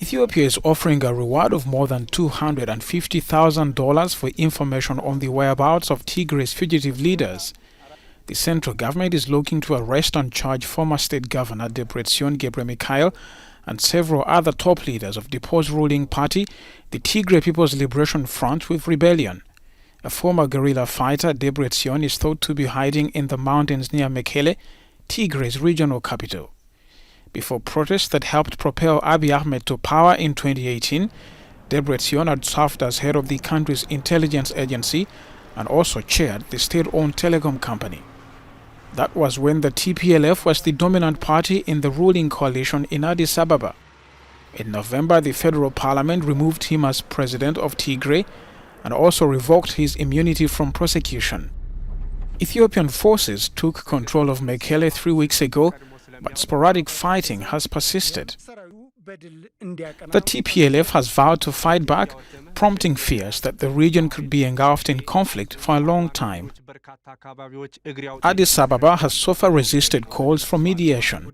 Ethiopia is offering a reward of more than $250,000 for information on the whereabouts of Tigray's fugitive leaders. The central government is looking to arrest and charge former state governor Debretsion Gebremichael and several other top leaders of the post-ruling party, the Tigray People's Liberation Front, with rebellion. A former guerrilla fighter, Debretsion, is thought to be hiding in the mountains near Mekelle, Tigray's regional capital. Before protests that helped propel Abiy Ahmed to power in 2018, Debretsion had served as head of the country's intelligence agency and also chaired the state-owned telecom company. That was when the TPLF was the dominant party in the ruling coalition in Addis Ababa. In November, the federal parliament removed him as president of Tigray and also revoked his immunity from prosecution. Ethiopian forces took control of Mekelle 3 weeks ago, but sporadic fighting has persisted. The TPLF has vowed to fight back, prompting fears that the region could be engulfed in conflict for a long time. Addis Ababa has so far resisted calls for mediation.